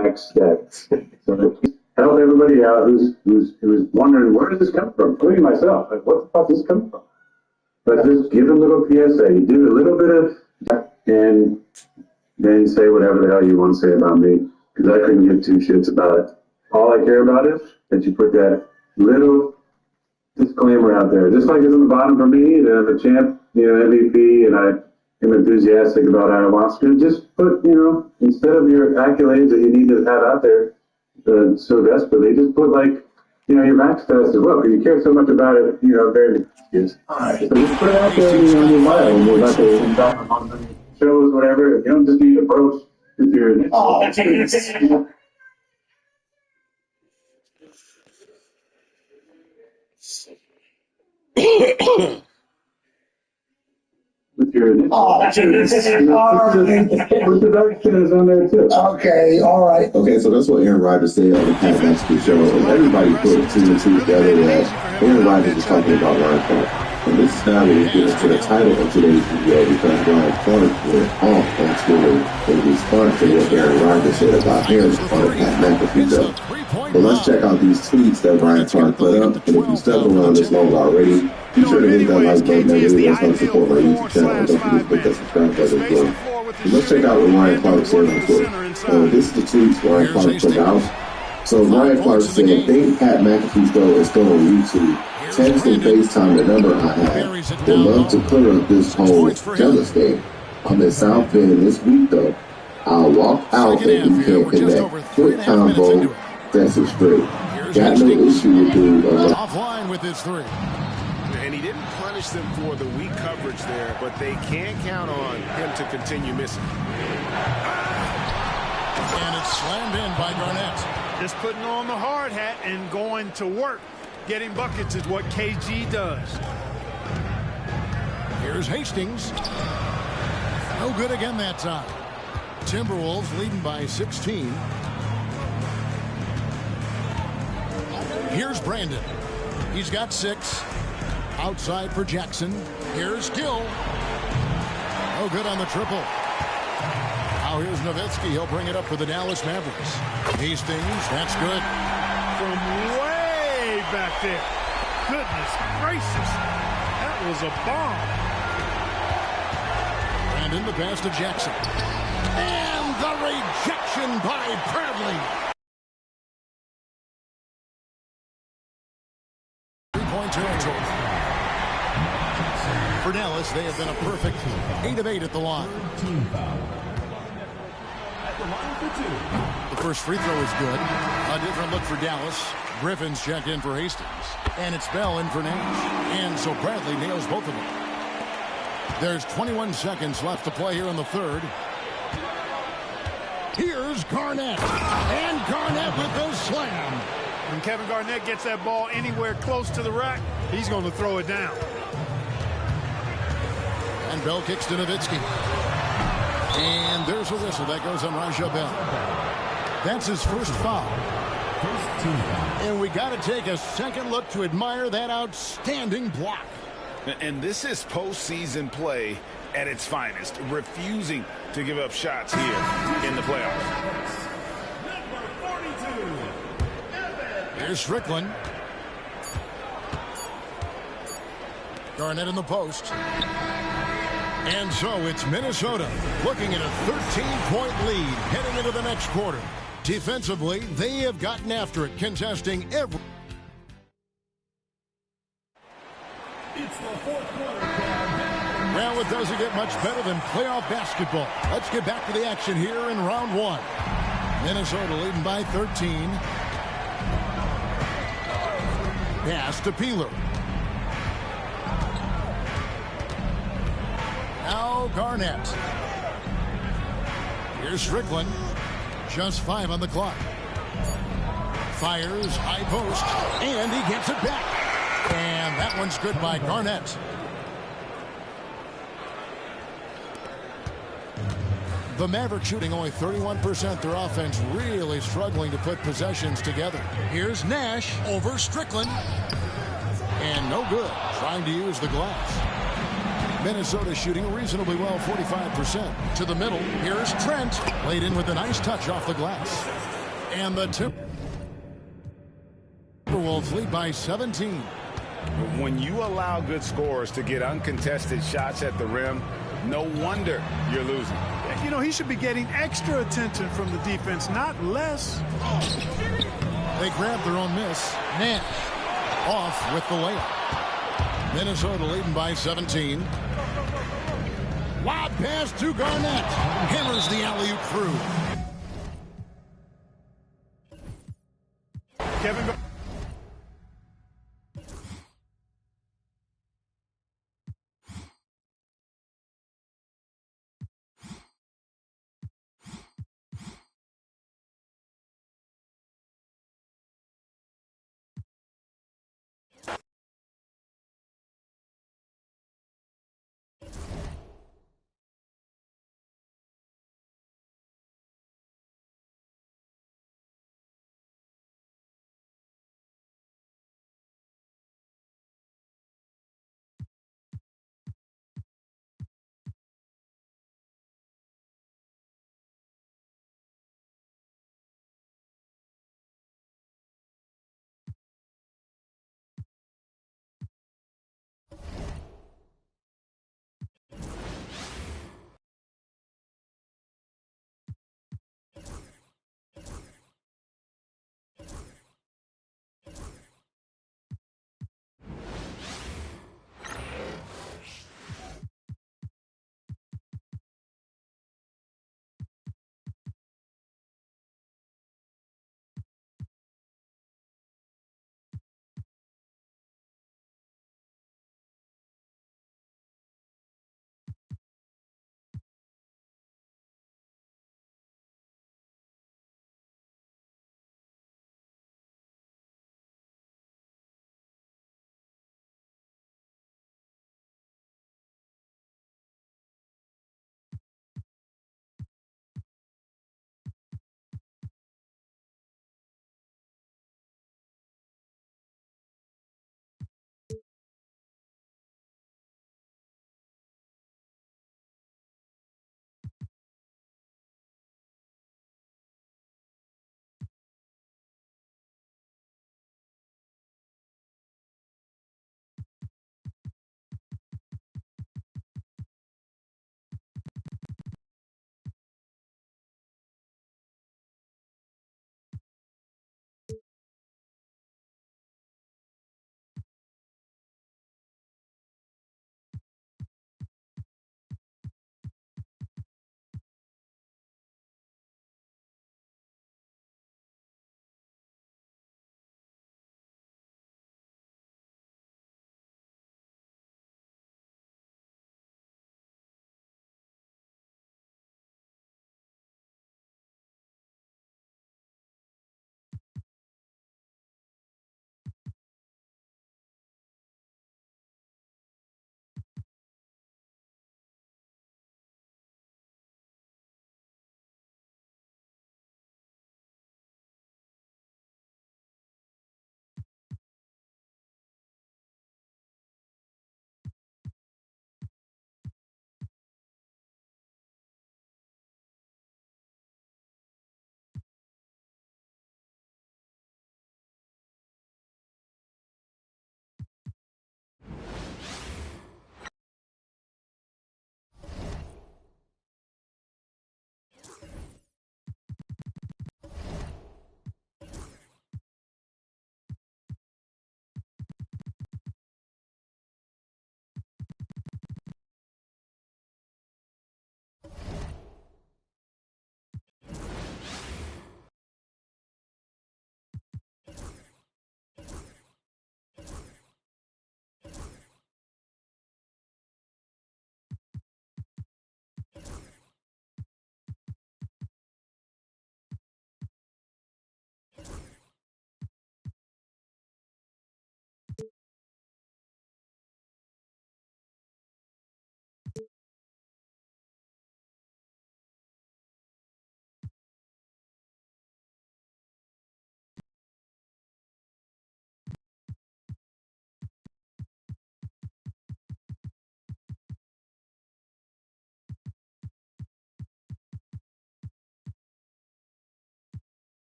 facts that so help everybody out who's wondering where does this come from, including myself. Like, what the fuck does this come from? But just give a little PSA. You do a little bit of that, and then say whatever the hell you want to say about me, because I couldn't give two shits about it. All I care about is that you put that little disclaimer out there. Just like it's on the bottom for me, that I'm a champ, MVP, and I am enthusiastic about ayahuasca. Just put, instead of your accolades that you need to have out there so desperately, just put your max test as well, because you care so much about it, very yes. So just put it out there in your bio, and we're not going to back on shows, whatever. You don't just need to approach with your with your with the dark shadows on there too. Okay, all right. Okay, so that's what Aaron Rodgers said on the Pat McAfee show, and everybody put two and two together that Aaron Rodgers was talking about Ryan Clark. And this is now we get to the title of today's video, because Ryan Clark went off on Twitter in response to what Aaron Rodgers said about him on the Pat McAfee show. But let's check out these tweets that Ryan Clark put up, and if you stuck around this long already, be sure to hit that like button and really help support my YouTube channel, and don't forget to hit that subscribe button as well. Let's check out what Ryan Clark said on Twitter. This is the tweets Ryan Clark put out. So Ryan Clark said, think Pat McAfee show is still on YouTube. Text and FaceTime the number I have. Would love to clear up this whole jealous thing. I'm in South Bend this week though. I'll walk out and we can connect. Quick combo, that's it straight. Got no issue with dude. Offline with his three. And he didn't punish them for the weak coverage there, but they can't count on him to continue missing. And it's slammed in by Garnett. Just putting on the hard hat and going to work. Getting buckets is what KG does. Here's Hastings. No good again that time. Timberwolves leading by 16. Here's Brandon. He's got 6. Outside for Jackson. Here's Gill. No good on the triple. Now here's Nowitzki. He'll bring it up for the Dallas Mavericks. Hastings, that's good. From way back there. Goodness gracious. That was a bomb. And in the pass to Jackson. And the rejection by Bradley. Three-point territory. For Dallas, they have been a perfect 8 of 8 at the line. The first free throw is good. A different look for Dallas. Griffin's checked in for Hastings. And it's Bell in for Nash. And so Bradley nails both of them. There's 21 seconds left to play here in the third. Here's Garnett. And Garnett with the slam. When Kevin Garnett gets that ball anywhere close to the rack, he's going to throw it down. And Bell kicks to Nowitzki. And there's a whistle that goes on Raja Bell. That's his first foul. And we got to take a second look to admire that outstanding block. And this is postseason play at its finest, refusing to give up shots here in the playoffs. Here's Strickland. Garnett in the post. And so it's Minnesota looking at a 13-point lead heading into the next quarter. Defensively, they have gotten after it, contesting every... It's the fourth quarter. Well, it doesn't get much better than playoff basketball. Let's get back to the action here in round 1. Minnesota leading by 13. Pass to Peeler. Now Garnett. Here's Strickland. Just 5 on the clock. Fires, high post, and he gets it back. And that one's good by Garnett. The Mavericks shooting only 31%. Their offense really struggling to put possessions together. Here's Nash over Strickland. And no good. Trying to use the glass. Minnesota shooting reasonably well, 45%. To the middle, here's Trent. Laid in with a nice touch off the glass. And the Timberwolves lead by 17. When you allow good scorers to get uncontested shots at the rim, no wonder you're losing. You know, he should be getting extra attention from the defense, not less. They grab their own miss. Nash off with the layup. Minnesota leading by 17. Wide pass to Garnett. Hammers the alley-oop through. Kevin.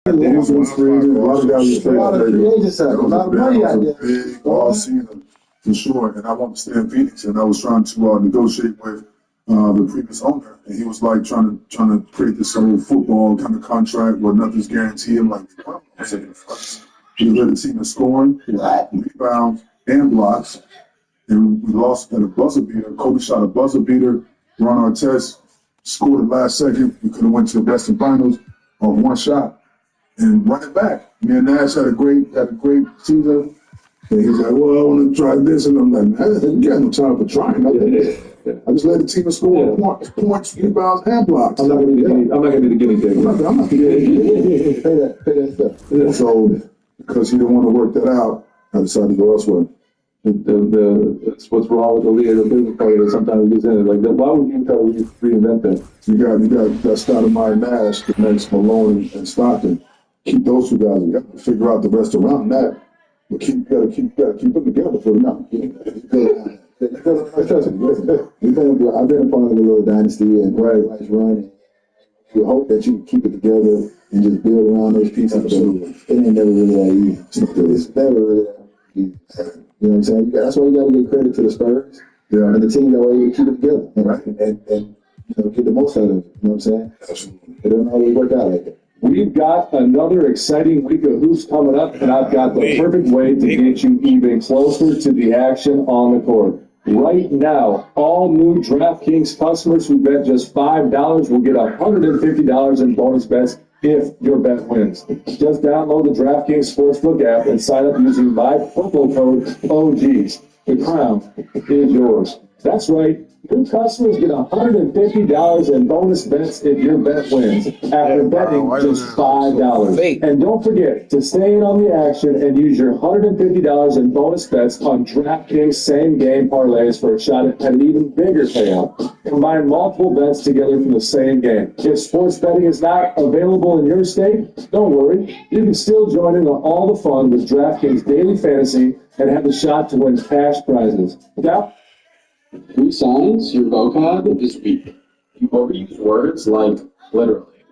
It was crazy. A lot of guys were A lot of free agents out there. A lot of money out there. Big all season, for sure. And I wanted to stay in Phoenix, and I was trying to negotiate with the previous owner, and he was like trying to create this whole football kind of contract where nothing's guaranteed. I'm like, well, I'm taking the first. He led the team in scoring, rebounds, and blocks. And we lost at a buzzer beater. Kobe shot a buzzer beater. Ron Artest scored it last second. We could have went to the Western Finals on one shot and run it back. Me and Nash had a great season. And he's like, well, I want to try this. And I'm like, man, you got no time for trying. I just led the team in scoring points, rebounds, and blocks. I'm not going to be the guinea pig. I'm not going to be the guinea pig. Pay that stuff. So, because he didn't want to work that out, I decided to go elsewhere. That's what's wrong with the league, the business part of it. Sometimes it gets in it. Like, why would you try to reinvent that? You got Stoudemire, Nash, the next Malone and Stockton. Keep those two guys. You got to figure out the rest around that. But you gotta keep them together for now. I've been a part of a little dynasty and nice run. You hope that you can keep it together and just build around those pieces. Absolutely. It ain't never really that easy. It's never really that easy. You know what I'm saying? That's why you got to give credit to the Spurs and the team that way to keep it together and get the most out of it. You know what I'm saying? Absolutely. It doesn't always work out like that. We've got another exciting week of hoops coming up, and I've got the perfect way to get you even closer to the action on the court. Right now, all new DraftKings customers who bet just $5 will get $150 in bonus bets if your bet wins. Just download the DraftKings Sportsbook app and sign up using my promo code OGs. The crown is yours. That's right. New customers get $150 in bonus bets if your bet wins after betting just $5. And don't forget to stay in on the action and use your $150 in bonus bets on DraftKings same-game parlays for a shot at an even bigger payout. Combine multiple bets together from the same game. If sports betting is not available in your state, don't worry. You can still join in on all the fun with DraftKings Daily Fantasy and have a shot to win cash prizes. Now, Who signs your vocab is weak. You overuse words like literally.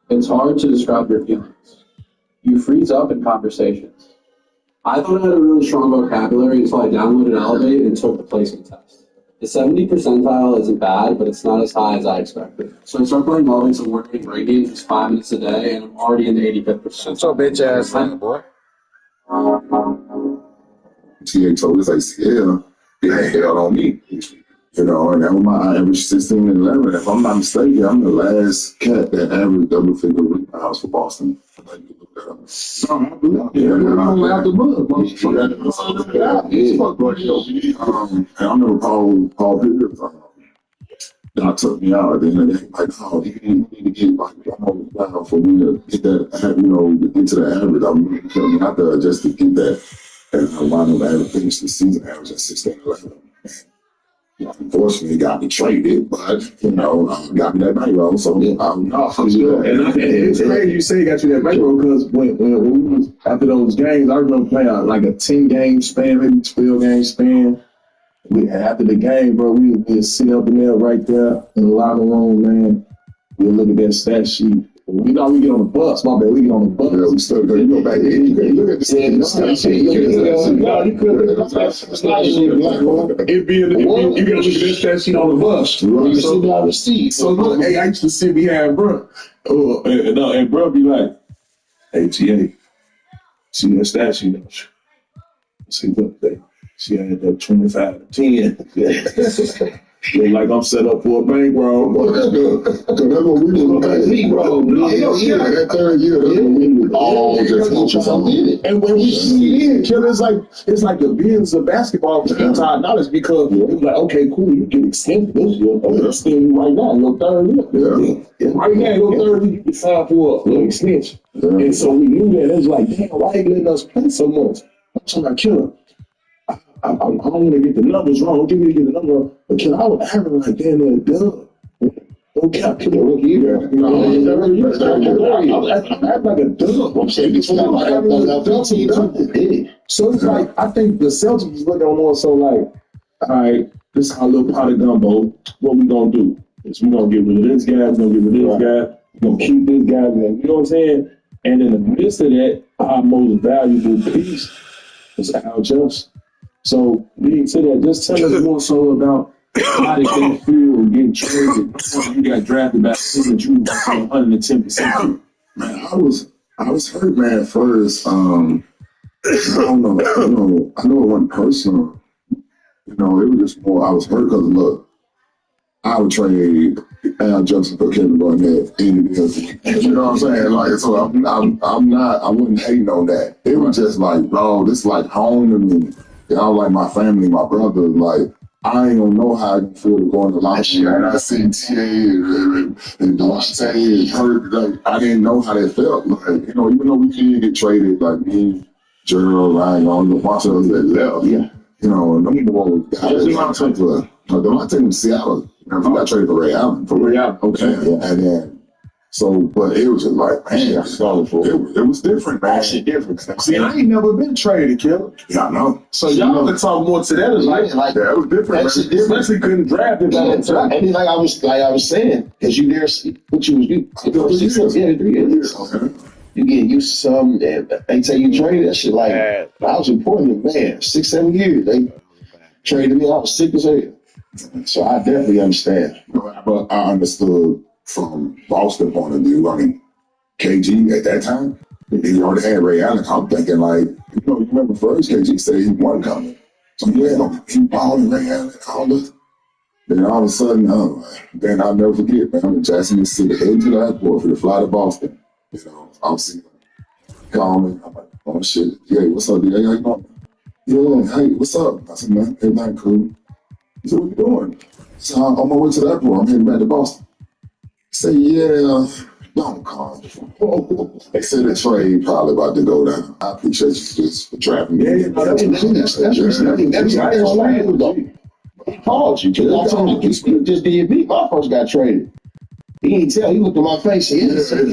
It's hard to describe your feelings. You freeze up in conversations. I thought I had a really strong vocabulary until I downloaded Elevate and took the placement test. The 70 percentile isn't bad, but it's not as high as I expected. So I started playing Elevate some working break games just 5 minutes a day, and I'm already in the 85th percentile. So bitch ass man, boy. TA told us, like, yeah, they had hell on me. You know, and that was my average 16 and 11. If I'm not mistaken, I'm the last cat that averaged double-figure rebounds for Boston. Like, you look that up. And I remember Paul Pickard, that took me out. And then they like, oh, you need to get like down for me to get that, you know, to get to the average. I'm really coming out there just to get that. And I wound up average finish the season average at 16 11. Unfortunately, got me traded, but you know, got me that bankroll. So I'm not. And it's crazy you say got you that bankroll because when we was after those games, I remember playing like a 10-game span, maybe 12-game span. After the game, bro, we'd sit up in there right there in the locker room, man. We'd look at that stat sheet. We know we get on the bus. My bad, we get on the bus. Yeah, we still go. You go back there. You look at the stat sheet. No, you couldn't. It'd be you gotta look at that stat sheet on the bus. You sit down the seat. So look, hey, I used to sit behind bro, and bro be like, "Hey, TA, see that stat sheet? See, look, she had that 25 to 10. Look like I'm set up for a bankroll. Well, that's good. So that's what we do. That third year, that's what we do. All just coaches on it. And when we see it, Killer, it's like the billions of basketball $10 because it was like, okay, cool, you get extended this year. I'm extending you right now, your third year. Yeah. Right now, your third year, you can sign for an extension. Yeah. And so we knew that. It was like, damn, why you letting us play so much? I'm talking about Killer. I don't want to get the numbers wrong. Give me to get the number wrong. But I was averaging like damn near dub. Don't count Killer rookie either. I was acting like a dub. I'm saying so it's like I think the Celtics is looking more so like, all right, this is our little pot of gumbo. What we gonna do? Is we gonna get rid of this guy, we're gonna get rid of this guy, we're gonna keep this guy, you know what I'm saying? And in the midst of that, our most valuable piece was Al Jefferson. So leading to that, just tell us more so about how did that feel getting traded? You got drafted back in the June 110%. Man, I was hurt, man, at first. I don't know, I know it wasn't personal. You know, it was just more, I was hurt because, look, I would trade Al Jefferson for Kevin Garnett any day of the week. You know what I'm saying? Like, so I wasn't hating on that. It was just like, bro, this is like home to me. Y'all like my family, my brother. Like, I ain't gonna know how I can feel going to locker room. And I see TA and Devontae and Dirk. Like, I didn't know how that felt. Like, you know, even though we did get traded, like me, Gerald, Ryan, all the bunch of us that left. Yeah. You know, and them boys guys Devontae was Seattle. He got traded for Ray Allen. Okay. And then, so, but it was just like, man, it was different, man. Shit different. See, I ain't never been traded, Killer. Yeah, I know. So y'all can talk more to that. Like that was different, man. Especially couldn't draft it. And then, like I was saying, because you there, what you 3 years. Okay. You get used to something, and they tell you trade that shit. Like, I was in Portland, man, 6-7 years. They traded me. I was sick as hell. So I definitely understand. But I understood from Boston point of view. I mean, KG at that time, he already had Ray Allen. I'm thinking like, you know, you remember first KG said he wasn't coming. So yeah, he balling Ray Allen, all this. Then all of a sudden, then I'll never forget, man, I'm in Jackson, Mississippi, heading to the airport for the flight to Boston. You know, I'll see him. Call me. I'm like, oh shit. Yeah, what's up, dude? How you doing? Yeah, hey, what's up? I said, man, everything cool. He said, what you doing? So I'm on my way to the airport. I'm heading back to Boston. He said, yeah, don't call. They said the trade probably about to go down. I appreciate you just for trapping me. Yeah, that's I ain't gonna lie to you, though. He called you. I told you, you just did me. My first got traded. He didn't tell. He looked at my face. He said,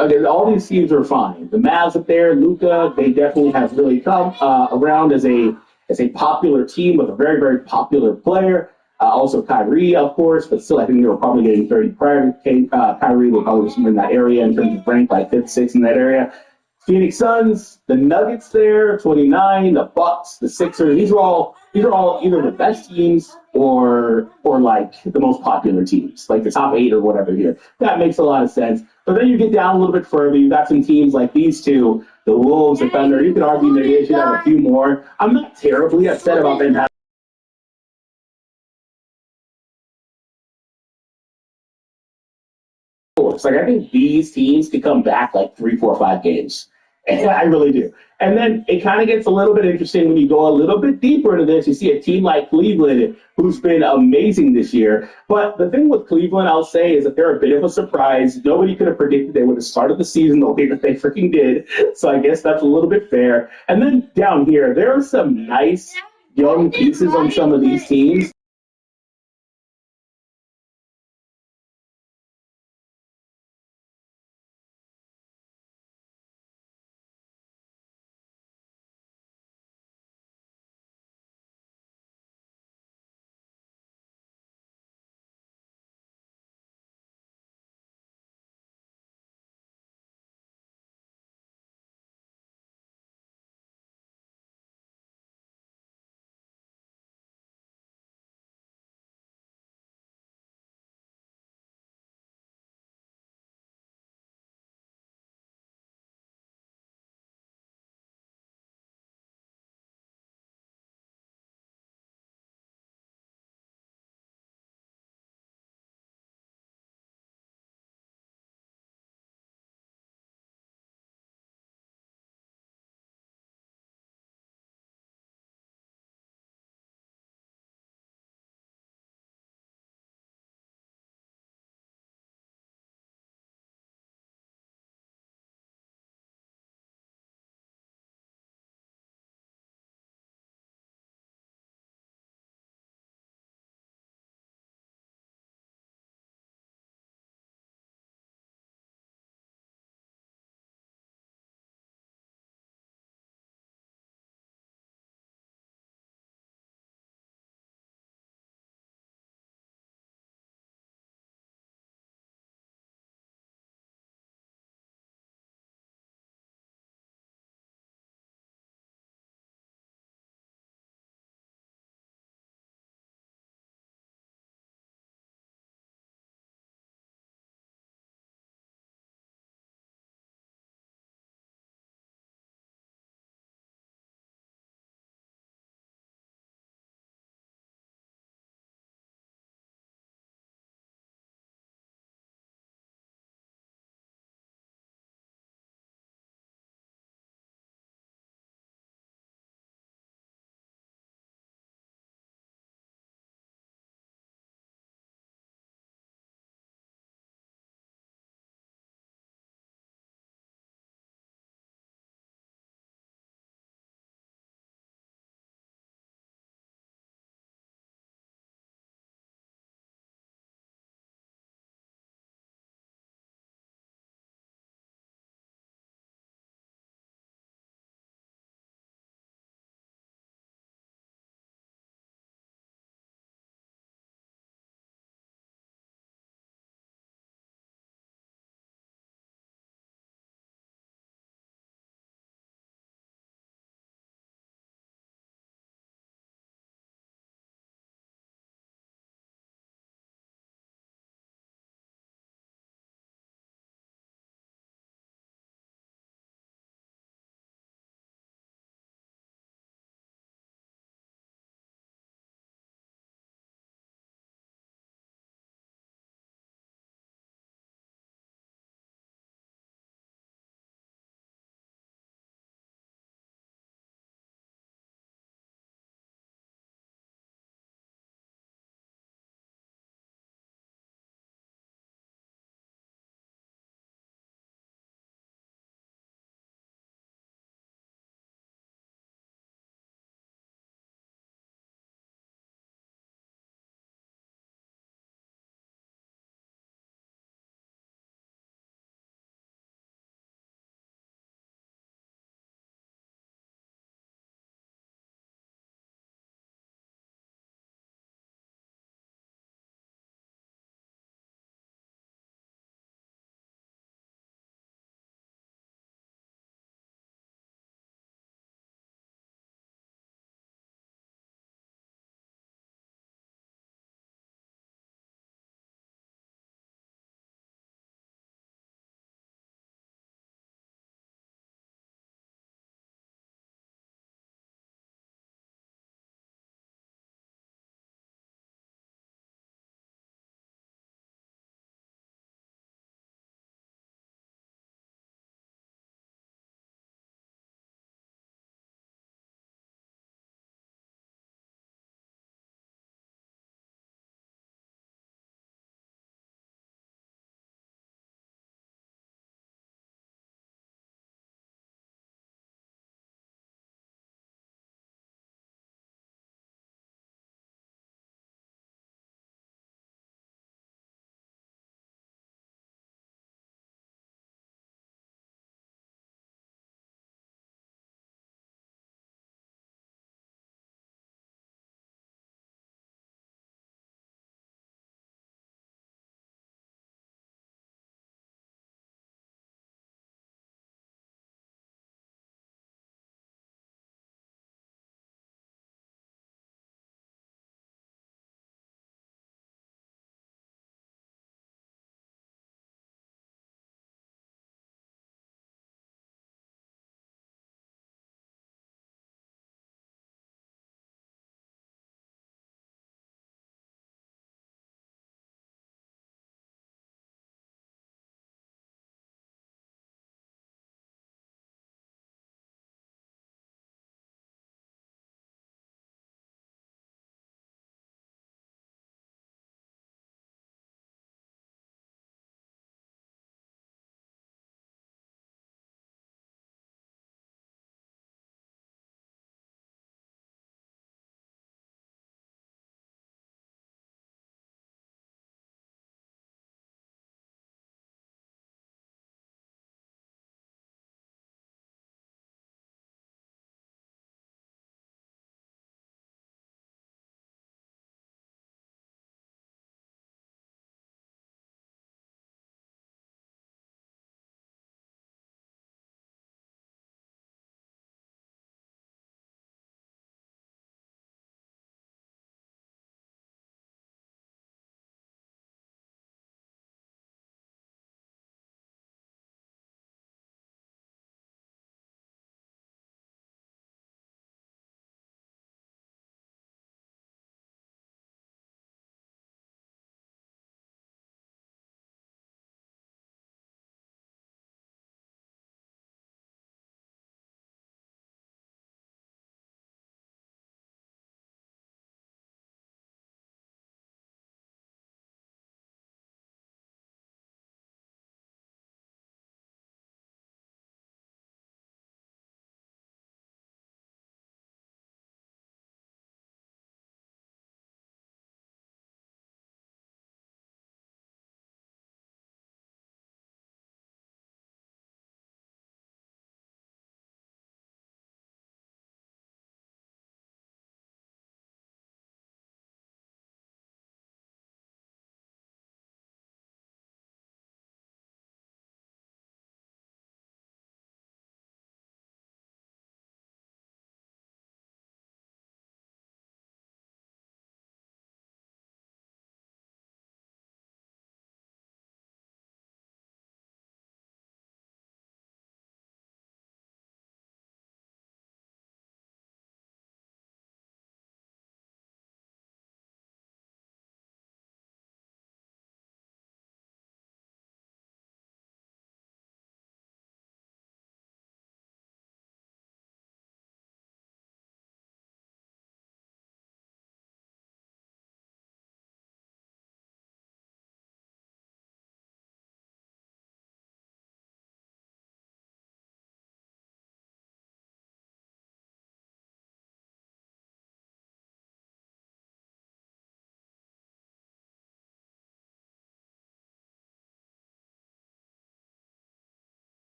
Okay, all these teams are fine. The Mavs up there, Luca, they definitely have really come around as a popular team with a very, very popular player. Also Kyrie, of course, but still, I think they were probably getting 30 prior to Kyrie. They probably somewhere in that area in terms of rank, like fifth, sixth in that area. Phoenix Suns, the Nuggets there, 29, the Bucks, the Sixers. These are all either the best teams or like the most popular teams, like the top 8 or whatever here. That makes a lot of sense. But then you get down a little bit further. You've got some teams like these two, the Wolves, the Thunder. You could argue that they should have a few more. I'm not terribly upset about them having. Like I think these teams could come back like 3, 4, 5 games. And I really do. And then it kind of gets a little bit interesting when you go a little bit deeper into this. You see a team like Cleveland, who's been amazing this year. But the thing with Cleveland, I'll say, is that they're a bit of a surprise. Nobody could have predicted they would have started the season the way that they freaking did. So I guess that's a little bit fair. And then down here, there are some nice young pieces on some of these teams.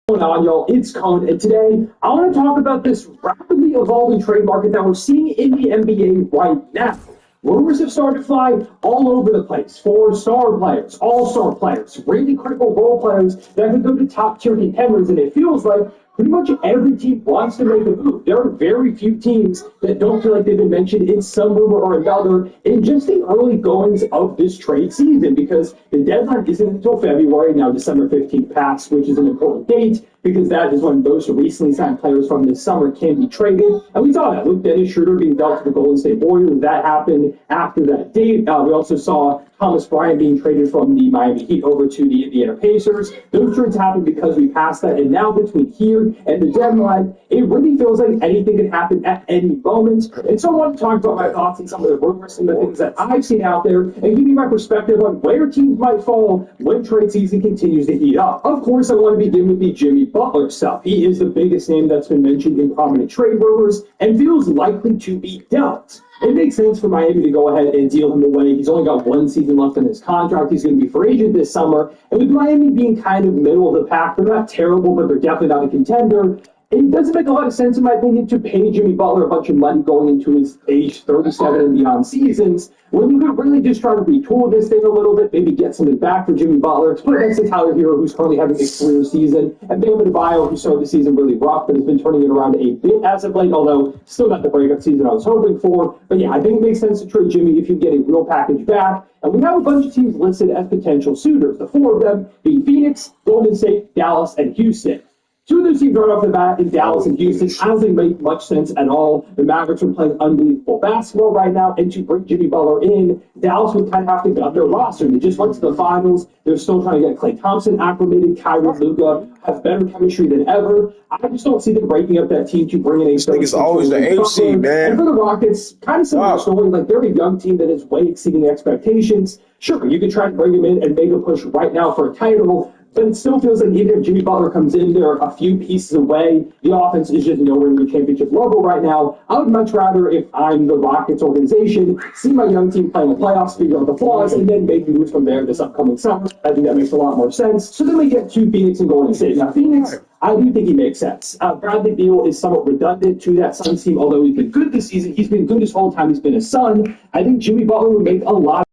Going on, y'all? It's Colin, and today I want to talk about this rapidly evolving trade market that we're seeing in the NBA right now. Rumors have started to fly all over the place for star players, all-star players, really critical role players that could go to top-tier contenders, and it feels like pretty much every team wants to make a move. There are very few teams that don't feel like they've been mentioned in some rumor or another in just the early goings of this trade season, because the deadline isn't until February. Now December 15th passed, which is an important date because that is when those recently signed players from this summer can be traded. And we saw that with Dennis Schroeder being dealt to the Golden State Warriors. That happened after that date. We also saw Thomas Bryant being traded from the Miami Heat over to the Indiana Pacers. Those trades happened because we passed that. And now between here and the deadline, it really feels like anything can happen at any moment. And so I want to talk about my thoughts on some of the rumors and the things that I've seen out there and give you my perspective on where teams might fall when trade season continues to heat up. Of course, I want to begin with the Jimmy Butler stuff. He is the biggest name that's been mentioned in prominent trade rumors and feels likely to be dealt. It makes sense for Miami to go ahead and deal him away. He's only got one season left in his contract. He's going to be free agent this summer. And with Miami being kind of middle of the pack, they're not terrible, but they're definitely not a contender. It doesn't make a lot of sense, in my opinion, to pay Jimmy Butler a bunch of money going into his age 37 and beyond seasons when you could really just try to retool this thing a little bit, maybe get something back for Jimmy Butler. To put next to Tyler Hero, who's currently having a career season, and Bam Adebayo, who started the season really rough, but has been turning it around a bit as of late, although still not the breakup season I was hoping for. But yeah, I think it makes sense to trade Jimmy if you get a real package back. And we have a bunch of teams listed as potential suitors, the four of them being Phoenix, Golden State, Dallas, and Houston. Two of those teams right off the bat in Dallas and Houston, I don't think make much sense at all. The Mavericks are playing unbelievable basketball right now, and to bring Jimmy Butler in, Dallas would kind of have to gut their roster. They just went to the finals. They're still trying to get Klay Thompson acclimated. Kyrie, Luka have better chemistry than ever. I just don't see them breaking up that team to bring in a... It's always the AFC, man. And for the Rockets, kind of similar story. Like, they're a young team that is way exceeding expectations. Sure, you could try to bring him in and make a push right now for a title, but it still feels like even if Jimmy Butler comes in, they're a few pieces away. The offense is just nowhere near championship level right now. I would much rather, if I'm the Rockets organization, see my young team playing the playoffs, figure out the flaws, and then make moves from there this upcoming summer. I think that makes a lot more sense. So then we get to Phoenix and Golden State. Now, Phoenix, I do think he makes sense. Bradley Beal is somewhat redundant to that Suns team, although he's been good this season. He's been good his whole time he's been a Sun. I think Jimmy Butler would make a lot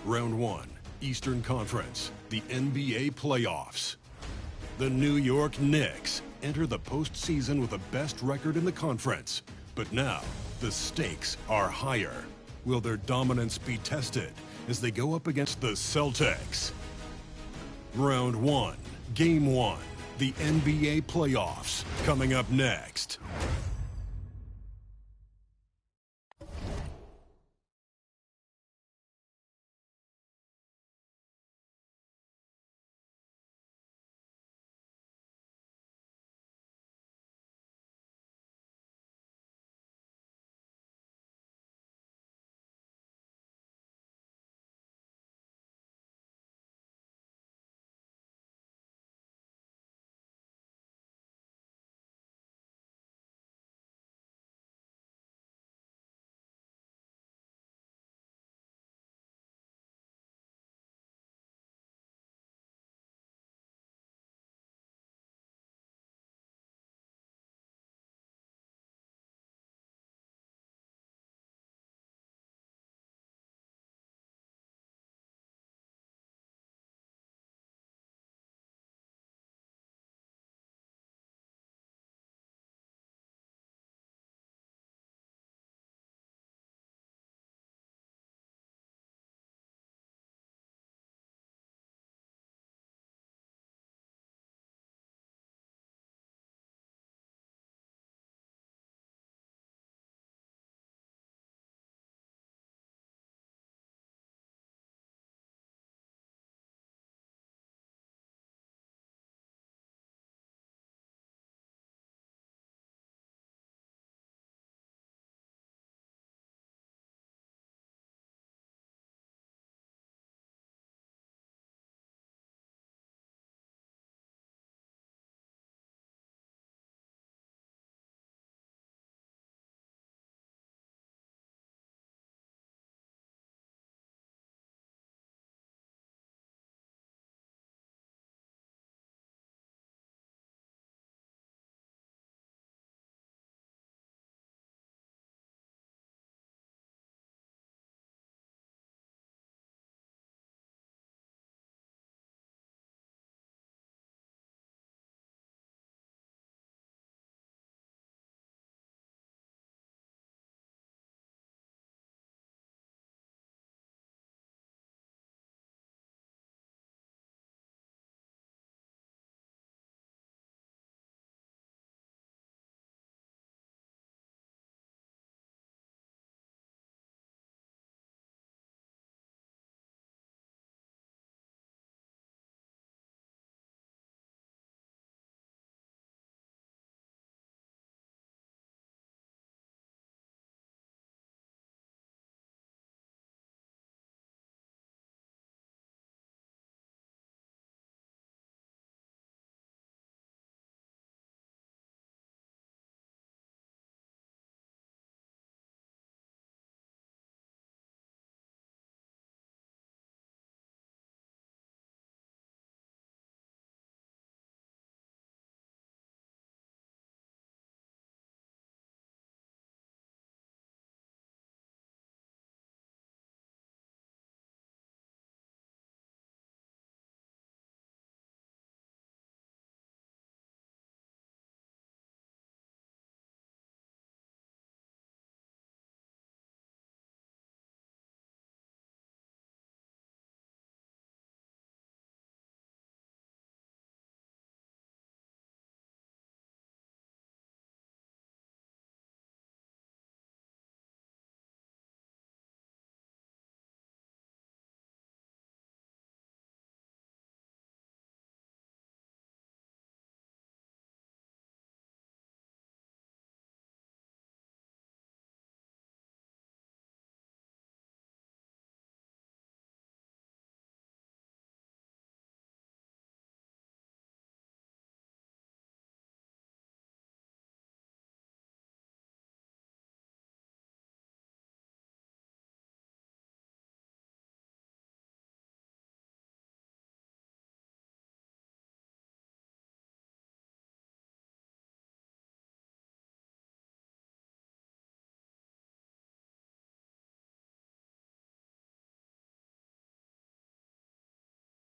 Round 1, Eastern Conference, the NBA playoffs. The New York Knicks enter the postseason with the best record in the conference. But now, the stakes are higher. Will their dominance be tested as they go up against the Celtics? Round 1, Game 1, the NBA playoffs, coming up next.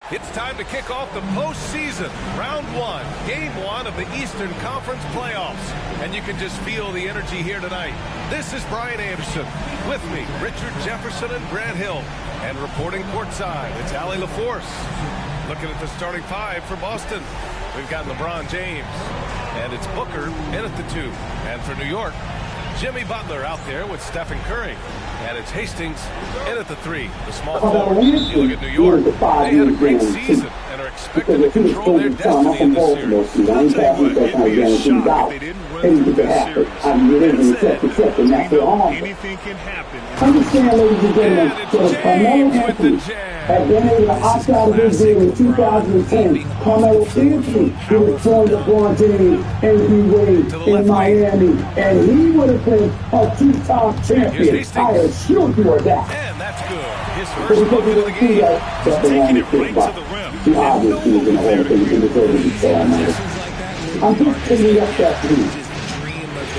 It's time to kick off the postseason, round one, game one of the Eastern Conference playoffs. And you can just feel the energy here tonight. This is Brian Anderson. With me, Richard Jefferson and Grant Hill. And reporting courtside, it's Allie LaForce. Looking at the starting five for Boston. We've got LeBron James. And it's Booker in at the 2. And for New York, Jimmy Butler out there with Stephen Curry. And it's Hastings in at the 3. The small forward. You look at New York. They had a great season and are expected to control their destiny in this series. I'll tell you what, it'd be a shock if they didn't win this series. That said, we know anything can happen. Understand, ladies and gentlemen, that Carmelo Anthony had been able to opt out of his deal in 2010. Carmelo Anthony would have joined LeBron James and D. Wade in Miami, and he would have been a two-time champion. I assure you of that. And that's good. His first bucket of the game. Taking it right to the rim. He obviously was in the Hall of Fame. He deserves to be so honored. I'm just picking up that lead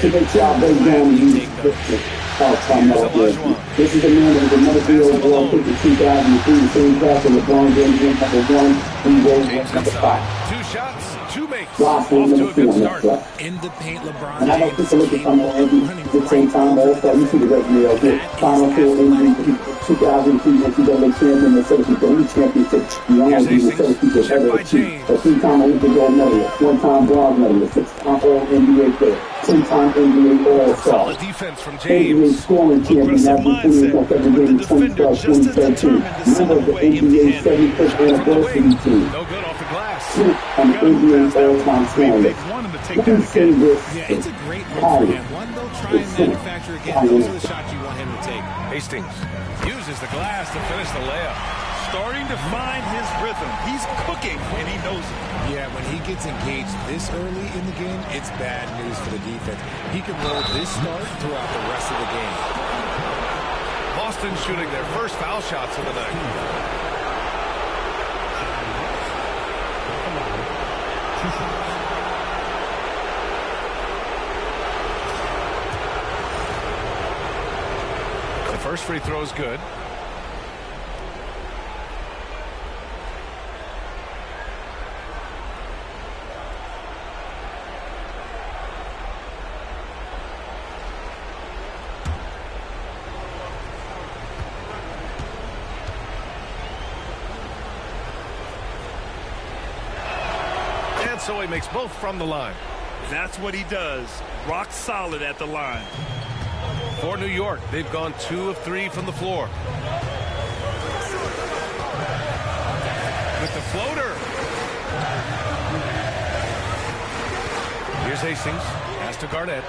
to make sure I break down the use Carmelo Anthony. This is a man that was another three overall pick in 2003, the same class as LeBron James went #1, and Wade went #5. 2 shots, 2 makes. Last Off one, to a good start. In the paint, LeBron and I don't think to look at Carmelo Anthony at the same time also. You see the resume of it. Final Four MVP, 2003 NCAA champion, the Celtics Elite Championship. The only team the Celtics have ever achieved. A 3-time Olympic gold medalist, 1-time bronze medalist, 6-time All-NBA player, 10-time NBA All-Star. Solid defense from NBA James. scoring champion after 28 consecutive games in 2012-2013. Member of the NBA 71st anniversary team. No good off the glass. On the NBA's all-time standard. Let me say this. Yeah, it's a great move for him. One, they'll try and manufacture again. Those are the shots you want him to take. Hastings uses the glass to finish the layup. Starting to find his rhythm. He's cooking, and he knows it. Yeah, when he gets engaged this early in the game, it's bad news for the defense. He can roll this start throughout the rest of the game. Boston shooting their first foul shots of the night. The first free throw is good. And so he makes both from the line. That's what he does. Rock solid at the line. For New York, they've gone 2 of 3 from the floor. With the floater. Here's Hastings. Pass to Garnett.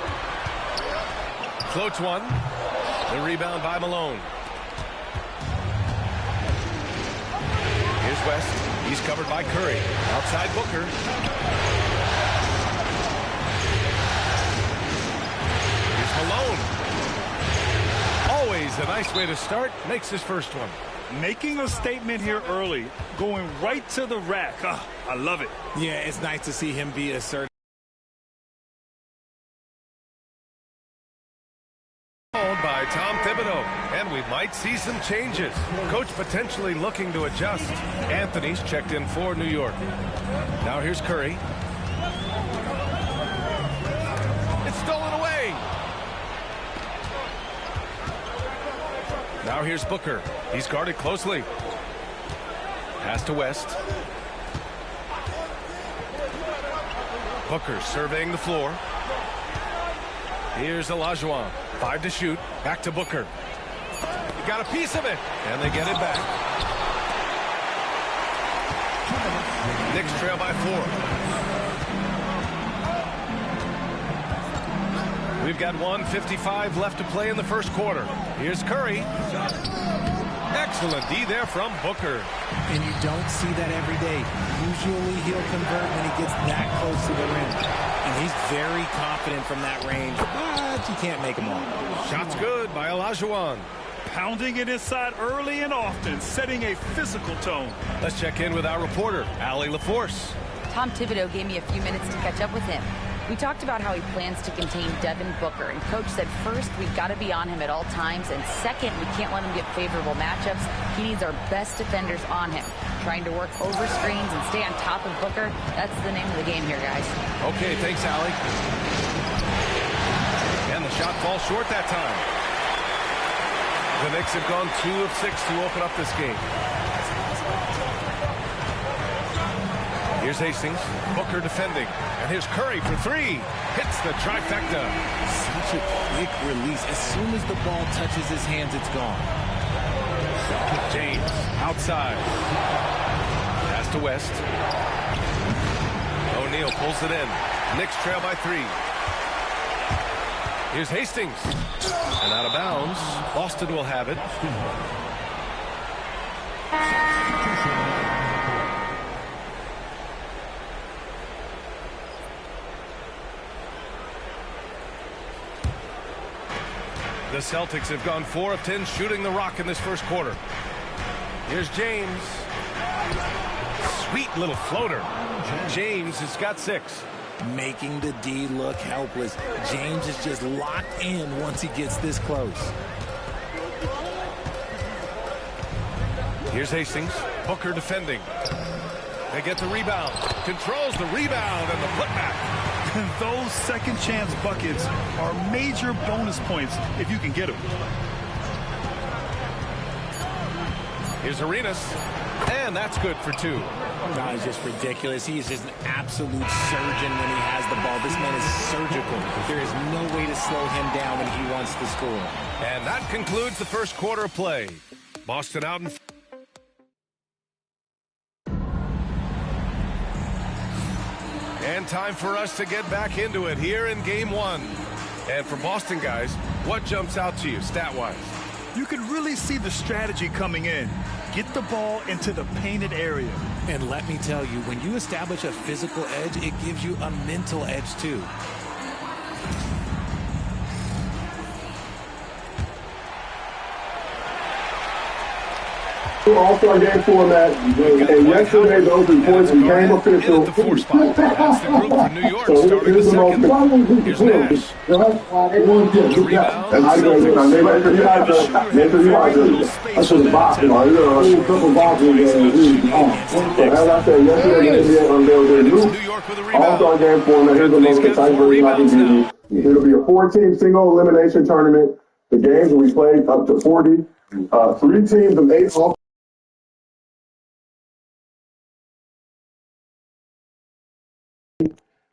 Floats one. The rebound by Malone. Here's West. He's covered by Curry. Outside Booker. Here's Malone. Always a nice way to start. Makes his first one. Making a statement here early. Going right to the rack. Oh, I love it. Yeah, it's nice to see him be assertive. By Tom Thibodeau, and we might see some changes. Coach potentially looking to adjust. Anthony's checked in for New York. Now here's Curry. It's stolen away. Now here's Booker. He's guarded closely. Pass to West. Booker surveying the floor. Here's Olajuwon. 5 to shoot. Back to Booker. He got a piece of it. And they get it back. Knicks trail by 4. We've got 1:55 left to play in the first quarter. Here's Curry. Excellent D there from Booker. And you don't see that every day. Usually he'll convert when he gets that close to the rim. And he's very confident from that range, but you can't make him all. Shots good by Olajuwon. Pounding it inside early and often, setting a physical tone. Let's check in with our reporter, Allie LaForce. Tom Thibodeau gave me a few minutes to catch up with him. We talked about how he plans to contain Devin Booker, and Coach said first, we've got to be on him at all times, and second, we can't let him get favorable matchups. He needs our best defenders on him. Trying to work over screens and stay on top of Booker, that's the name of the game here, guys. Okay, thanks, Allie. And the shot falls short that time. The Knicks have gone 2 of 6 to open up this game. Here's Hastings. Booker defending. And here's Curry for 3. Hits the trifecta. Such a quick release. As soon as the ball touches his hands, it's gone. James outside. Pass to West. O'Neal pulls it in. Knicks trail by 3. Here's Hastings. And out of bounds. Boston will have it. The Celtics have gone 4 of 10 shooting the rock in this first quarter. Here's James. Sweet little floater. James has got 6. Making the D look helpless. James is just locked in once he gets this close. Here's Hastings. Booker defending. They get the rebound. Controls the rebound and the putback. Those second chance buckets are major bonus points if you can get them. Here's Arenas. And that's good for 2. No, he's just ridiculous. He is just an absolute surgeon when he has the ball. This man is surgical. There is no way to slow him down when he wants to score. And that concludes the first quarter of play. Boston out in... And time for us to get back into it here in game 1. And for Boston, guys, what jumps out to you stat-wise? You can really see the strategy coming in. Get the ball into the painted area. And let me tell you, when you establish a physical edge, it gives you a mental edge too. All-Star game format, and yesterday those reports became official. That's the group for New York starting the second. Here's Nash. And I go, I should have boxed him. A couple boxing games. So as I said, yesterday the NBA unveiled their new All-Star game format. Here's the most exciting version I can give you. It'll be a 4-team single elimination tournament. The games will be played up to 40. 3 teams of 8 all.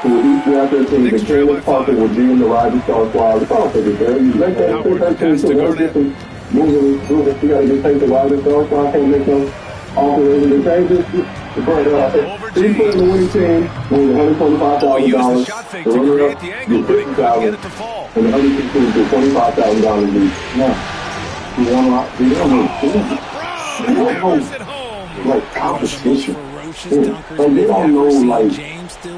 So with each draft their team, the Caleb Parker will GM the Rising Star Squad. It's all figured there. You make that team, so let's get some moving. You got to just take the Rising Star Squad. Can't make them alterating the changes. But he put in the winning team with $125,000. The runner-up gets $50,000, and the other 2 teams get $25,000 each. Now, you want to like competition. And they don't know, like,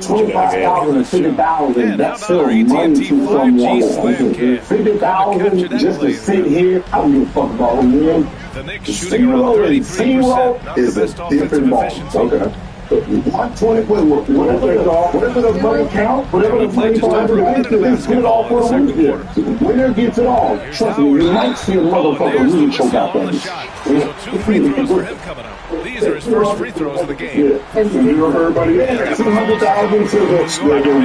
25,000 or 50,000, that's still money to someone. 50,000 just to sit here, I don't give a fuck about them. 0 and 0 is a different ball. Okay. 120, whatever the money count, whatever the money is, get it all for the weekend. Winner gets it all. Trust me, you might see a motherfucker really choke out that. So 2 free throws for him coming up. These are his first free throws of the game. Yeah. You everybody, 200,000 to the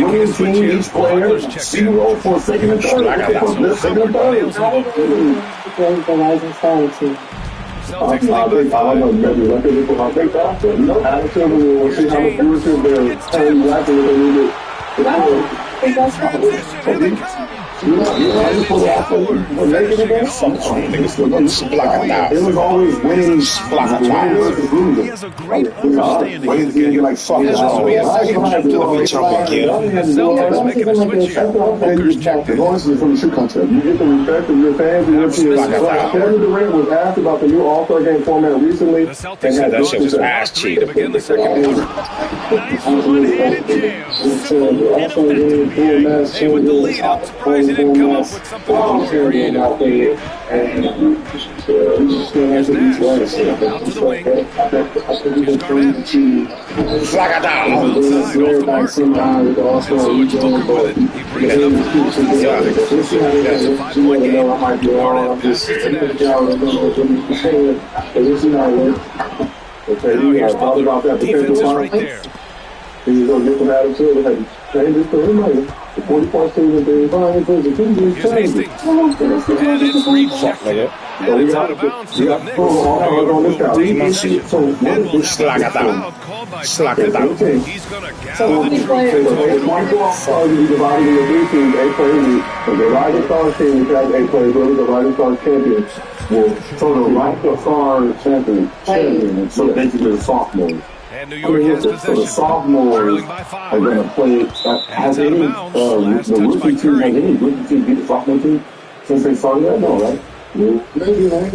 winning team, each player, 0 for second and third. Second and third. Celtics lead by 5. It was always winning. He has a great understanding of the game. Like, fuck it. Celtics making a switch here. Booker's checked in. From the shoe contest. You get the respect of your fans and your peers. Kevin Durant was asked about the new All-Star game format recently. The Celtics had that shit was ass cheap to begin the second quarter. Nice one-handed jam. Simple and effective. Hey, with the lead up, surprised he didn't come up with something a little creative. Here's Nash. Out to the wing. Here's Garnett. So it's Booker with it. He brings it up for the Boston Celtics. That's a 5-point game. Garnett passes to Nash. Okay, Now here's probably about that defense is right there. He's going to get some attitude and have changes to him later. The 40 point season being fine for the team. Here's Hastings. And it's rejected. And it's out of bounds to the Knicks. So what is this foul called by He's going to gather the troops and talk it over. You divided into three teams, 8 players. The Rising Stars team, which has 8 players, whoever the Rising Stars champion will sort of Rising Stars champion. So basically the sophomores. And New York has possession. So the sophomores are going to play. Has any the rookie team, has any rookie team beat the sophomore team since they started that? No, right? Maybe not. I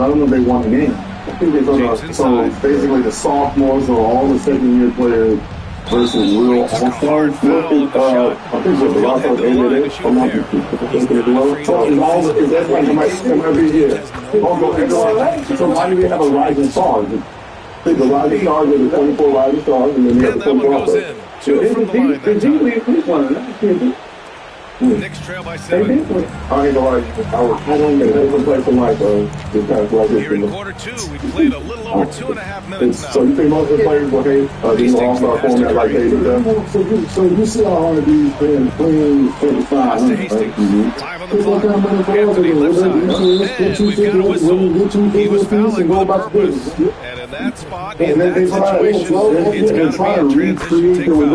don't know if they won the game. I think they're going to. So basically, the sophomores are all the second-year players versus real all-stars. I think the last time they did it, I'm not is that like every year? So why do we have a rising star? I think the rising stars are the 24 rising stars, and then we have the 24 stars. Knicks trail by 7. I don't get it. Play for life, this kind of here in quarter 2, we played a little over 2.5 minutes now. So you think most of the players will hate these all-star format like they do that? So you see how hard these players playing 35, right? Live on the clock. Anthony left side. And we've got a whistle. He was fouling with a purpose. And in that spot, in that situation, it's got to be a transition take foul.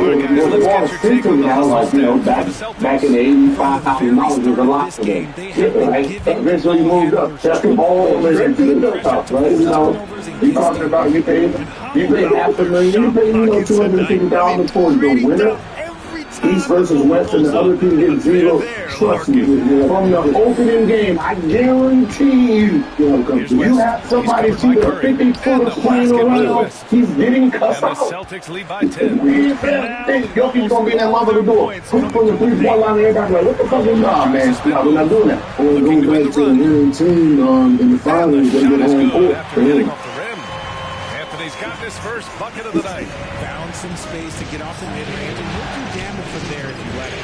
Let's get your take on the Back in the 85, $1,000 was a lot for them. Eventually you moved up. Basketball, right? You know, you talking about you paid $500,000, you paid $250,000 for the winner. East versus West, and the other team gets 0. Trust me, from the opening game, I guarantee you have somebody see the 50-footer playing around. He's getting cut out. And the Celtics lead by 10. Joki's gonna be in that mother to do it. From the 3-point line, everybody like, what the fuck is that, man? No, we're not doing that. We're going back to the winning team in the finals. They get home court. Anthony's got his first bucket of the night. Found some space to get off the mid-range, and he'll do damage from there if you let it.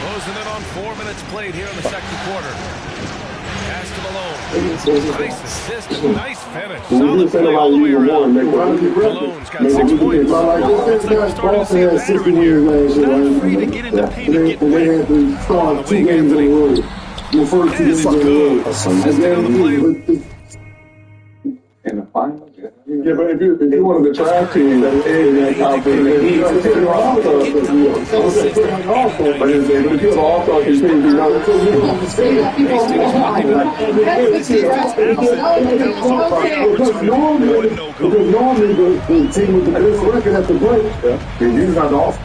Closing in on 4 minutes played here in the second quarter. Pass to Malone. Nice assist, nice finish. Solid play all the way around. Malone's got 6 points. Starting to see a pattern here. Not afraid to get into paint and get wet. On the wing, Anthony. And it's good. Assisting on the play. In the finals? Yeah, but if you wanted to try team, then if you're an all-star team, because normally the team with the best record at the break, they usually have the all-star.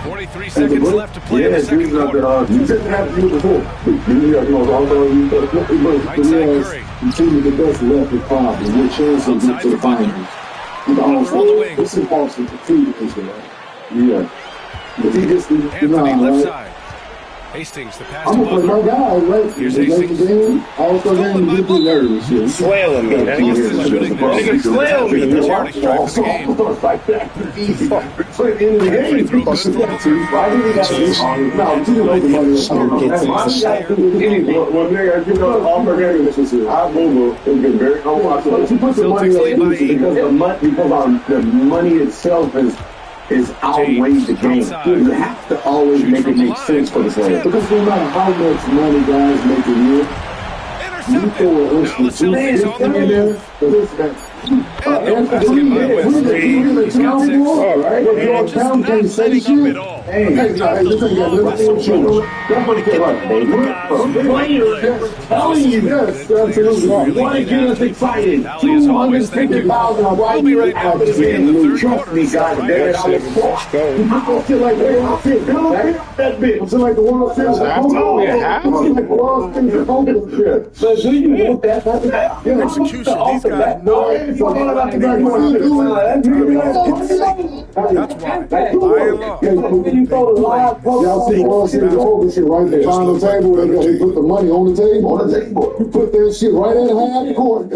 43 seconds left to play in the second quarter. You didn't have to do it before. Right side Curry. The team with the best record probably with chance to get to the finals. It's impossible to defeat this guy. Yeah. If he gets the Anthony left side. Hastings, the pass to I'm gonna play my guy, right? Here's the Hastings. Game, all-star game, you get the nervous. Swailing me. Boston's shooting there. Nigga, flail me. The charity stripe of the game. So in the game, Free throw good for Booker. why did he got to no, you know the money. Well, nigga, you know, all my games, I move it. It's been very hard. But you put the money on because the money itself is outweighs the game. You have to always make it make sense for the player. Because no matter how much money guys make a year, you throw an extra $250 in there. He's got 6. Your account can't say shit. Hey, this ain't got nothing to do. That's what it gets like. Players telling you this. Want to get us excited. 250,000 right here out the game. Trust me, guys. I was forced. I feel like the World Series. That bitch. I feel like the World Series. I feel like the World Series. So do you want that? Execution, these guys know it. That's why. Y'all see World Series over shit right there. On the table, they put the money on the table. You put that shit right at half court.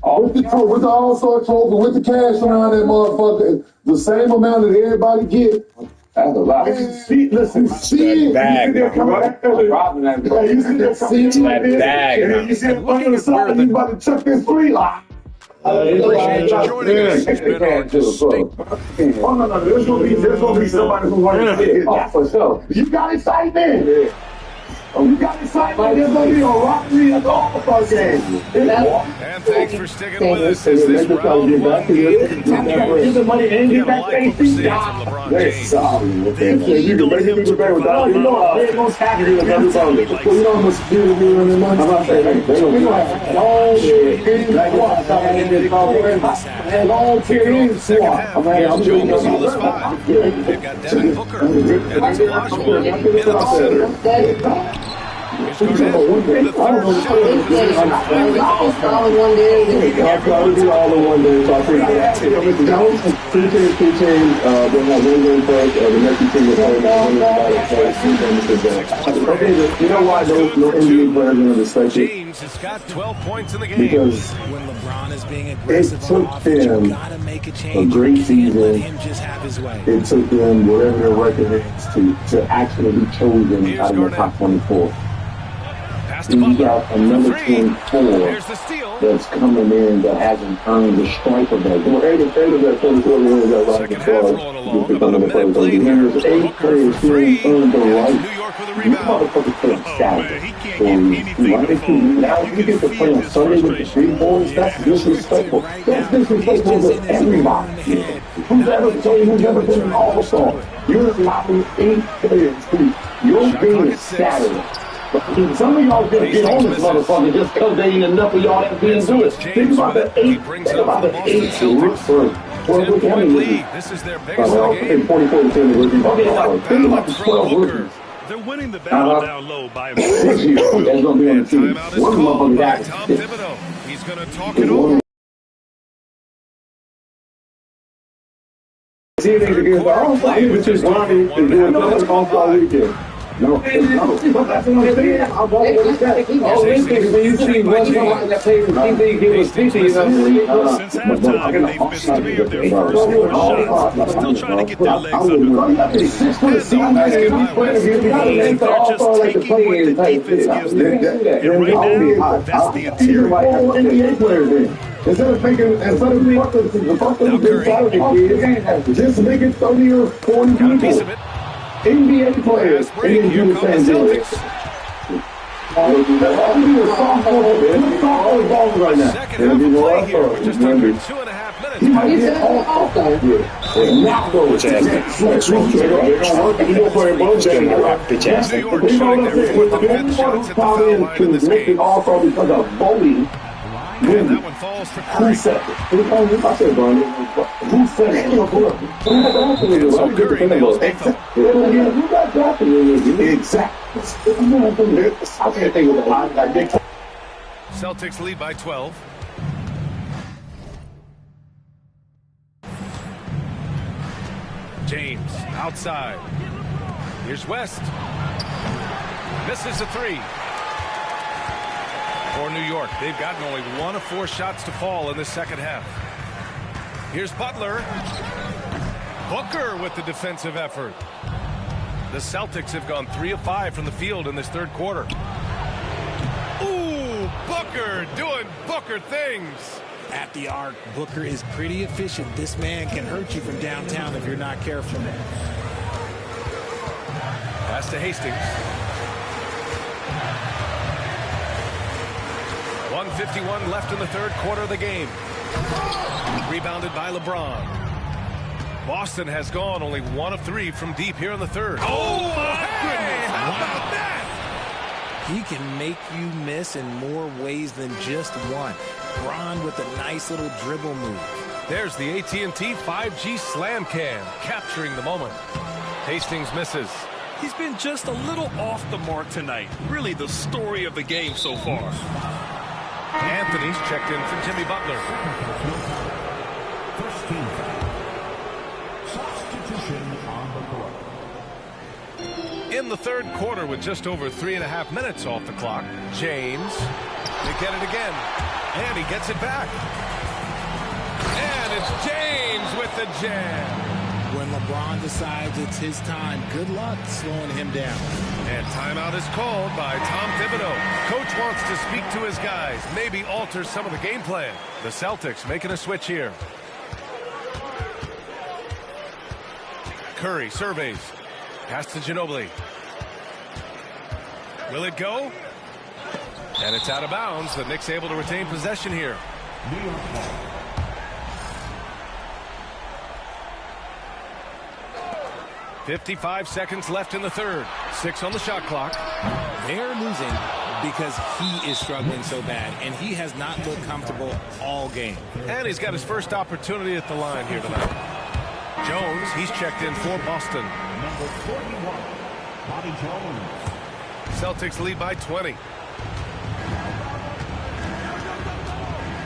With the All-Star trophy, with the cash around that motherfucker, the same amount that everybody get. That's a lot. See, listen, see it. Bag, You see that see it like this, bag, and then you see it on the side, and he's about to chuck this three. Appreciate you joining us. It's been our distinct. Oh no, there's gonna be somebody who wants to get it. For sure. You got excitement. Yeah. Oh, you got excitement. There's gonna be a robbery at the All-Star game. And thanks for sticking with us as this round one game continues. Give the money and We get have a back life AC. overseas from LeBron James. You can make it better without you know. They gonna tack it in everybody. You know how much skill you in the money. I'm not saying they don't have long long period swap. I'm Joe Mazzulla's five. They've got Devin Booker and it's Olajuwon in at the center. Here's Garnett. The third shot of the position. All in one day. So I think two-team, then have one game first, the next team will play. You know why no NBA players are going to respect it? James has got 12 points in the game. Because when LeBron is being aggressive it took on offense, you them gotta make a a change. great You can't let season. him just have his way. It took them whatever their record is to actually be chosen out of the top 24. And you got another 24 that's coming in that hasn't earned the stripe of that. Well, 8 of that 24 wins that right before becoming the players. There's 8 players who earned the right. You motherfuckers play Saturday. Now you get to play on Sunday with the big boys. That's disrespectful. That's disrespectful to everybody. Who's ever been an All-Star? You're allowing 8 players who your game is Saturday. Some of y'all gonna get on this motherfucker just because there ain't enough of y'all that didn't do it. Think about the 8. Think about the 8 rookies. This is their biggest of the game. 44 rookies. Okay, think about the 12 rookies. They're winning the battle down low by a This year, that's gonna be on the team. One motherfucker got Tom Thibodeau. He's gonna talk it over. See if they can get the All-Star. It's just Ronnie is doing nothing All-Star weekend. No, that's what I'm saying. All these things, when you see one somebody that plays with TV, give us 50, Since halftime, they've missed 3 of their first 4 shots. Still trying to get their legs under them. They're just taking what the defense gives them. And right now, that's the interior. NBA players in. Instead of fucking just make it 30 or 40 Got a piece people. of it. NBA players. And then Here do the come the same thing. Celtics. Right now. Second half of play here with just under 2.5 minutes. He might get all there. Not those. Flex room. They're going to work and he'll play both days. New York showing their 4th and 5th shots at the foul line in this game. Also because of voting. And that one falls for Who Curry. said it? I said, Barney. Who said it? So Curry nails both of them. Who got drafted? Exactly. I can't think of the line like Dick. Celtics lead by 12. James outside. Here's West. Misses a 3. For New York, they've gotten only 1 of 4 shots to fall in the second half. Here's Butler. Booker with the defensive effort. The Celtics have gone 3 of 5 from the field in this third quarter. Ooh, Booker doing Booker things. At the arc, Booker is pretty efficient. This man can hurt you from downtown if you're not careful. Pass to Hastings. 1:51 left in the third quarter of the game. Rebounded by LeBron. Boston has gone only 1 of 3 from deep here in the third. Oh, my goodness. How about that? He can make you miss in more ways than just one. Bron with a nice little dribble move. There's the AT&T 5G Slam Cam, capturing the moment. Hastings misses. He's been just a little off the mark tonight. Really the story of the game so far. Anthony's checked in for Jimmy Butler. First team substitution on the court. In the third quarter with just over 3.5 minutes off the clock, James, they get it again. And he gets it back. And it's James with the jam. When LeBron decides it's his time, good luck slowing him down. And timeout is called by Tom Thibodeau. Coach wants to speak to his guys, maybe alter some of the game plan. The Celtics making a switch here. Curry surveys. Pass to Ginobili. Will it go? And it's out of bounds. The Knicks able to retain possession here. 55 seconds left in the third. 6 on the shot clock. They're losing because he is struggling so bad, and he has not looked comfortable all game. And he's got his first opportunity at the line here tonight. Jones, he's checked in for Boston. Number 41, Bobby Jones. Celtics lead by 20.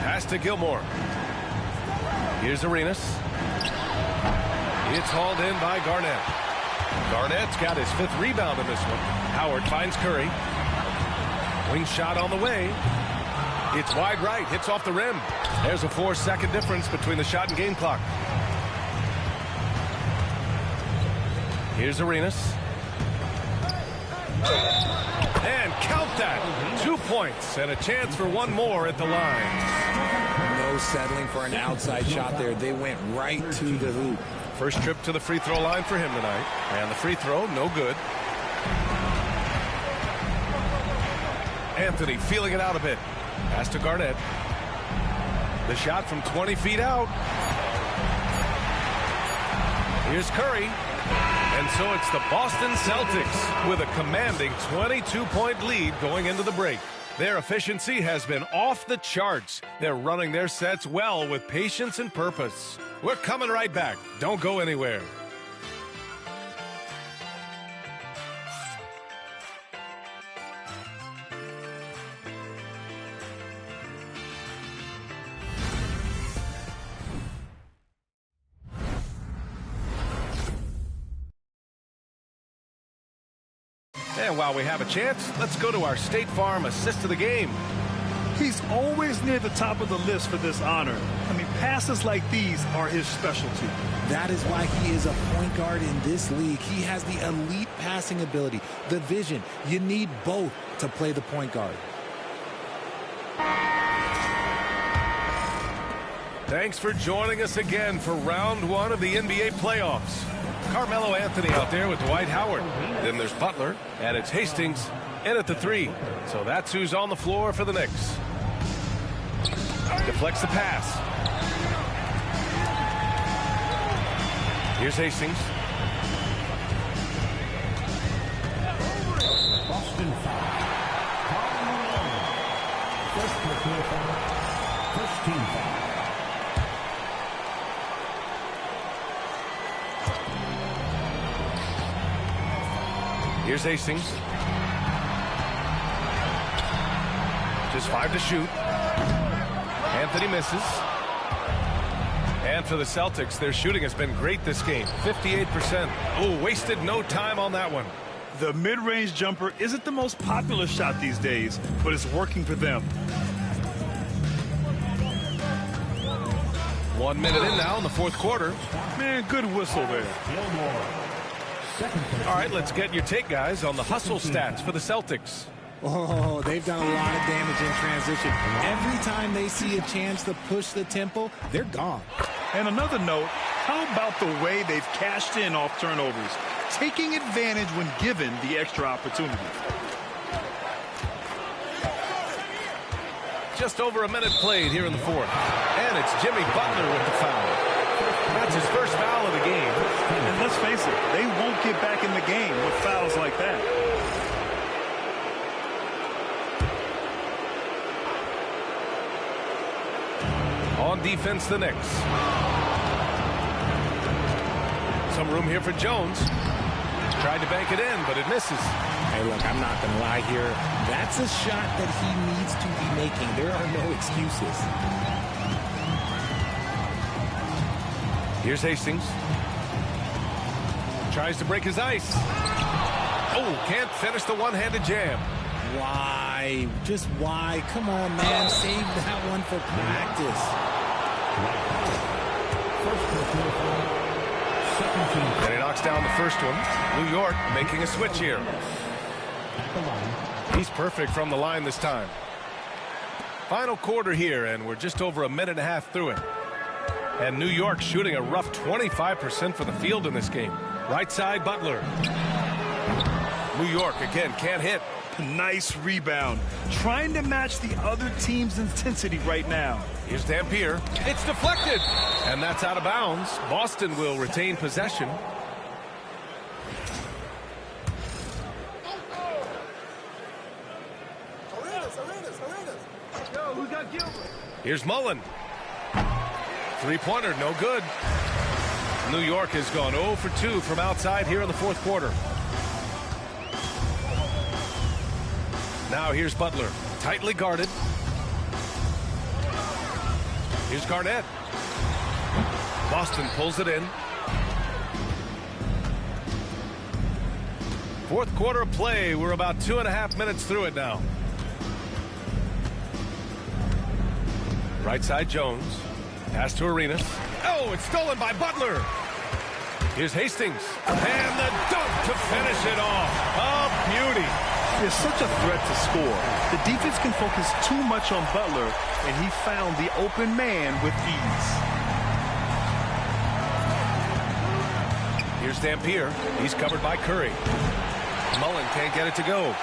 Pass to Gilmore. Here's Arenas. It's hauled in by Garnett. Garnett's got his 5th rebound in this one. Howard finds Curry. Wing shot on the way. It's wide right, hits off the rim. There's a 4-second difference between the shot and game clock. Here's Arenas. And count that. 2 points and a chance for one more at the line. No settling for an outside shot there. They went right to the hoop. First trip to the free throw line for him tonight. And the free throw, no good. Anthony feeling it out a bit. Pass to Garnett. The shot from 20 feet out. Here's Curry. And so it's the Boston Celtics with a commanding 22-point lead going into the break. Their efficiency has been off the charts. They're running their sets well with patience and purpose. We're coming right back. Don't go anywhere. And while we have a chance, let's go to our State Farm assist of the game. He's always near the top of the list for this honor. I mean, passes like these are his specialty. That is why he is a point guard in this league. He has the elite passing ability, the vision. You need both to play the point guard. Thanks for joining us again for round 1 of the NBA playoffs. Carmelo Anthony out there with Dwight Howard. Then there's Butler, and it's Hastings in at the 3. So that's who's on the floor for the Knicks. Deflects the pass. Here's Hastings. Boston foul. First personal foul. First team foul. Here's Hastings. Just 5 to shoot. Anthony misses. And for the Celtics, their shooting has been great this game. 58%. Oh, wasted no time on that one. The mid-range jumper isn't the most popular shot these days, but it's working for them. 1 minute in now in the fourth quarter. Man, good whistle there. All right, let's get your take, guys, on the hustle stats for the Celtics. Oh, they've done a lot of damage in transition. Every time they see a chance to push the tempo, they're gone. And another note, how about the way they've cashed in off turnovers, taking advantage when given the extra opportunity. Just over a minute played here in the fourth. And it's Jimmy Butler with the foul. That's his first foul of the game. And let's face it, they won't get back in the game with fouls like that. On defense, the Knicks. Some room here for Jones. Tried to bank it in, but it misses. Hey, look, I'm not going to lie here. That's a shot that he needs to be making. There are no excuses. Here's Hastings. Tries to break his ice. Oh, can't finish the one-handed jam. Why? Just why? Come on, man. Save that one for practice. And he knocks down the first one. New York making a switch here. He's perfect from the line this time. Final quarter here, and we're just over a minute and a half through it. And New York shooting a rough 25% from the field in this game. Right side, Butler. New York, again, can't hit. Nice rebound. Trying to match the other team's intensity right now. Here's Dampier. It's deflected. And that's out of bounds. Boston will retain possession. Here's Mullen. Three-pointer, no good. New York has gone 0 for 2 from outside here in the fourth quarter. Now here's Butler, tightly guarded. Here's Garnett. Boston pulls it in. Fourth quarter of play. We're about 2.5 minutes through it now. Right side, Jones. Pass to Arenas. Oh, it's stolen by Butler. Here's Hastings. And the dunk to finish it off. A beauty. It's such a threat to score. The defense can focus too much on Butler, and he found the open man with ease. Here's Dampier. He's covered by Curry. Mullen can't get it to go.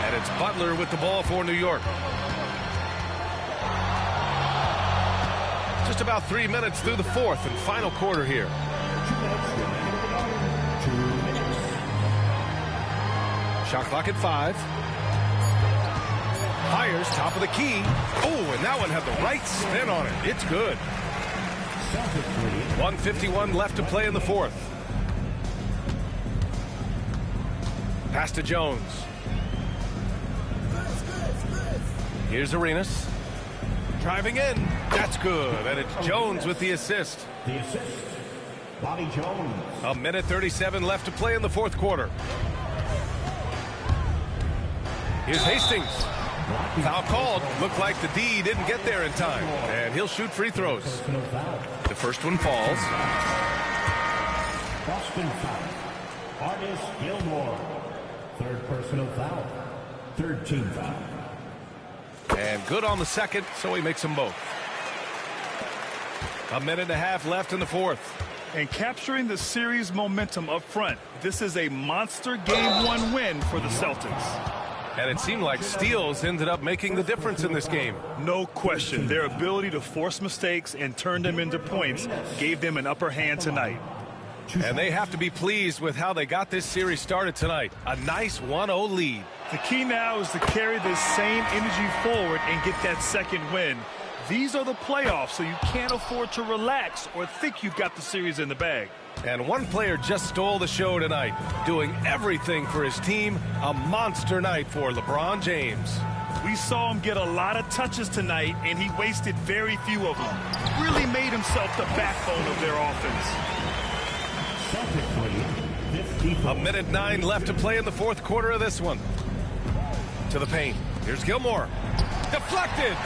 And it's Butler with the ball for New York. Just about 3 minutes through the fourth and final quarter here. Shot clock at 5. Fires, top of the key. Oh, and that one had the right spin on it. It's good. 1:51 left to play in the fourth. Pass to Jones. Here's Arenas. Driving in. That's good. And it's Jones with the assist. The assist, Bobby Jones. A minute 37 left to play in the fourth quarter. Here's Hastings. Foul called. Looked like the D didn't get there in time. And he'll shoot free throws. The first one falls. Boston foul. Artist Gilmore. Third personal foul. Third team foul. And good on the second, so he makes them both. A minute and a half left in the fourth. And capturing the series momentum up front. This is a monster game one win for the Celtics. And it seemed like steals ended up making the difference in this game. No question. Their ability to force mistakes and turn them into points gave them an upper hand tonight. And they have to be pleased with how they got this series started tonight. A nice 1-0 lead. The key now is to carry this same energy forward and get that second win. These are the playoffs, so you can't afford to relax or think you've got the series in the bag. And one player just stole the show tonight, doing everything for his team. A monster night for LeBron James. We saw him get a lot of touches tonight, and he wasted very few of them. Really made himself the backbone of their offense. A minute 9 left to play in the fourth quarter of this one. To the paint. Here's Gilmore. Deflected.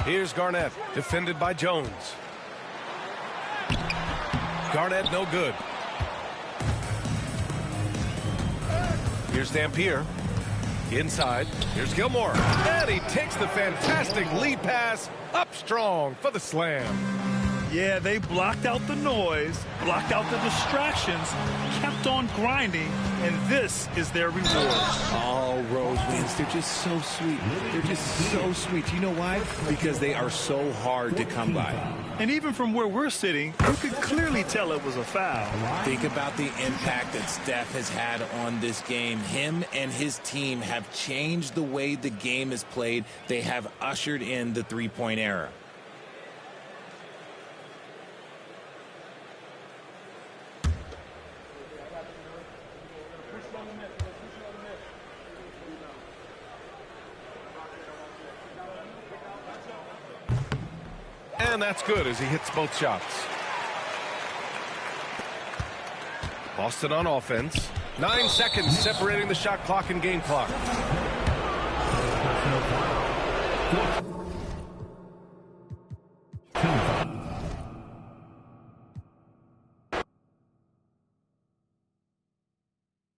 Here's Garnett, defended by Jones. Garnett no good. Here's Dampier. Inside. Here's Gilmore. And he takes the fantastic lead pass up strong for the slam. Yeah, they blocked out the noise, blocked out the distractions, kept on grinding, and this is their reward. Oh, Rose wins. They're just so sweet. They're just so sweet. You know why? Because they are so hard to come by. And even from where we're sitting, you could clearly tell it was a foul. Think about the impact that Steph has had on this game. Him and his team have changed the way the game is played. They have ushered in the three-point era. And that's good as he hits both shots. Boston on offense. 9 seconds separating the shot clock and game clock.